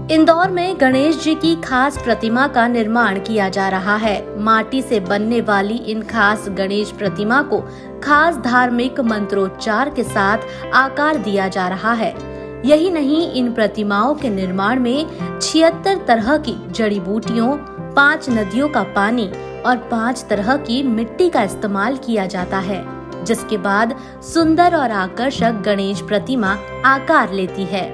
इंदौर में गणेश जी की खास प्रतिमा का निर्माण किया जा रहा है। माटी से बनने वाली इन खास गणेश प्रतिमा को खास धार्मिक मंत्रोच्चार के साथ आकार दिया जा रहा है। यही नहीं, इन प्रतिमाओं के निर्माण में 76 तरह की जड़ी बूटियों, 5 नदियों का पानी और 5 तरह की मिट्टी का इस्तेमाल किया जाता है, जिसके बाद सुंदर और आकर्षक गणेश प्रतिमा आकार लेती है।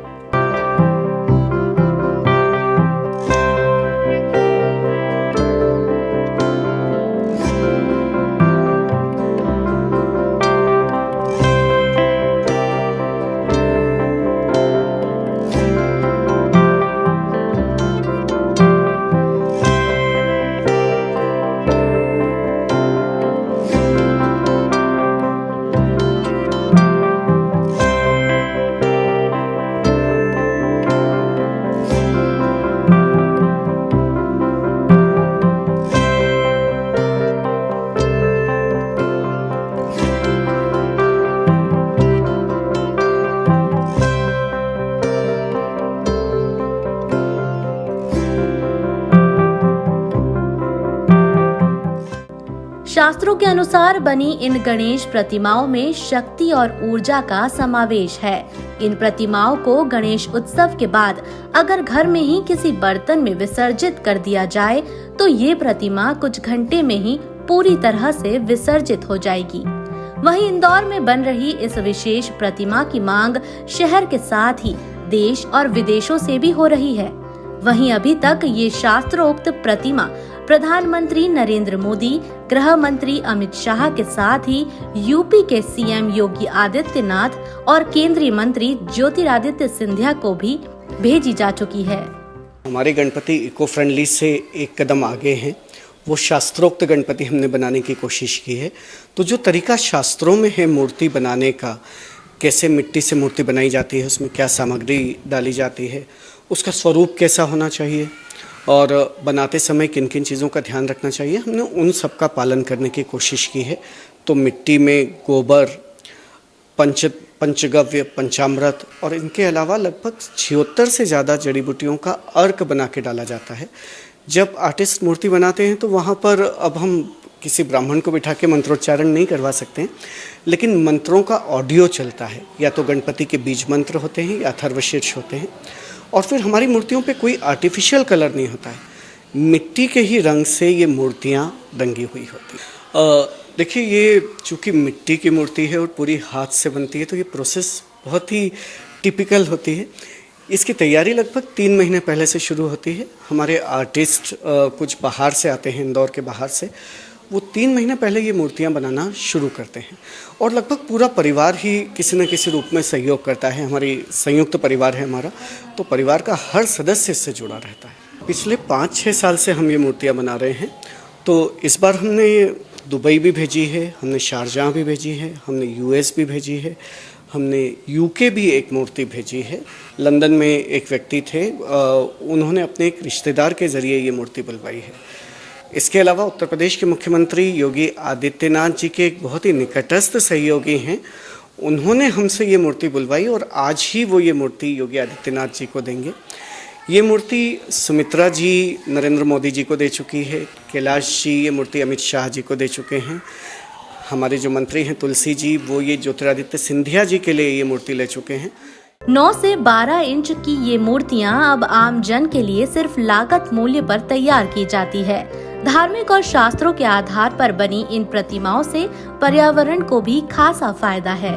शास्त्रों के अनुसार बनी इन गणेश प्रतिमाओं में शक्ति और ऊर्जा का समावेश है। इन प्रतिमाओं को गणेश उत्सव के बाद अगर घर में ही किसी बर्तन में विसर्जित कर दिया जाए तो ये प्रतिमा कुछ घंटे में ही पूरी तरह से विसर्जित हो जाएगी। वहीं इंदौर में बन रही इस विशेष प्रतिमा की मांग शहर के साथ ही देश और विदेशों से भी हो रही है। वहीं अभी तक ये शास्त्रोक्त प्रतिमा प्रधानमंत्री नरेंद्र मोदी, गृह मंत्री अमित शाह के साथ ही यूपी के सीएम योगी आदित्यनाथ और केंद्रीय मंत्री ज्योतिरादित्य सिंधिया को भी भेजी जा चुकी है। हमारे गणपति इको फ्रेंडली से एक कदम आगे हैं। वो शास्त्रोक्त गणपति हमने बनाने की कोशिश की है। तो जो तरीका शास्त्रों में है मूर्ति बनाने का, कैसे मिट्टी से मूर्ति बनाई जाती है, उसमें क्या सामग्री डाली जाती है, उसका स्वरूप कैसा होना चाहिए और बनाते समय किन किन चीज़ों का ध्यान रखना चाहिए, हमने उन सब का पालन करने की कोशिश की है। तो मिट्टी में गोबर, पंचगव्य, पंचामृत और इनके अलावा लगभग 76 से ज़्यादा जड़ी बूटियों का अर्क बना के डाला जाता है। जब आर्टिस्ट मूर्ति बनाते हैं तो वहाँ पर अब हम किसी ब्राह्मण को बिठा के मंत्रोच्चारण नहीं करवा सकते हैं, लेकिन मंत्रों का ऑडियो चलता है। या तो गणपति के बीज मंत्र होते हैं या अथर्वशीर्ष होते हैं। और फिर हमारी मूर्तियों पे कोई आर्टिफिशियल कलर नहीं होता है, मिट्टी के ही रंग से ये मूर्तियाँ रंगी हुई होती हैं। देखिए, ये चूँकि मिट्टी की मूर्ति है और पूरी हाथ से बनती है तो ये प्रोसेस बहुत ही टिपिकल होती है। इसकी तैयारी लगभग 3 महीने पहले से शुरू होती है। हमारे आर्टिस्ट कुछ बाहर से आते हैं, इंदौर के बाहर से, वो 3 महीने पहले ये मूर्तियाँ बनाना शुरू करते हैं और लगभग पूरा परिवार ही किसी न किसी रूप में सहयोग करता है। हमारी संयुक्त परिवार है हमारा, तो परिवार का हर सदस्य इससे जुड़ा रहता है। पिछले 5-6 साल से हम ये मूर्तियाँ बना रहे हैं। तो इस बार हमने दुबई भी भेजी है, हमने शारजाह भी भेजी है, हमने यूएस भी भेजी है, हमने यूके भी एक मूर्ति भेजी है। लंदन में एक व्यक्ति थे, उन्होंने अपने एक रिश्तेदार के ज़रिए ये मूर्ति बुलवाई है। इसके अलावा उत्तर प्रदेश के मुख्यमंत्री योगी आदित्यनाथ जी के एक बहुत ही निकटस्थ सहयोगी हैं, उन्होंने हमसे ये मूर्ति बुलवाई और आज ही वो ये मूर्ति योगी आदित्यनाथ जी को देंगे। ये मूर्ति सुमित्रा जी नरेंद्र मोदी जी को दे चुकी है, कैलाश जी ये मूर्ति अमित शाह जी को दे चुके हैं। हमारे जो मंत्री हैं तुलसी जी, वो ये ज्योतिरादित्य सिंधिया जी के लिए ये मूर्ति ले चुके हैं। 9 से 12 इंच की ये मूर्तियां अब आम जन के लिए सिर्फ लागत मूल्य पर तैयार की जाती है। धार्मिक और शास्त्रों के आधार पर बनी इन प्रतिमाओं से पर्यावरण को भी खासा फायदा है।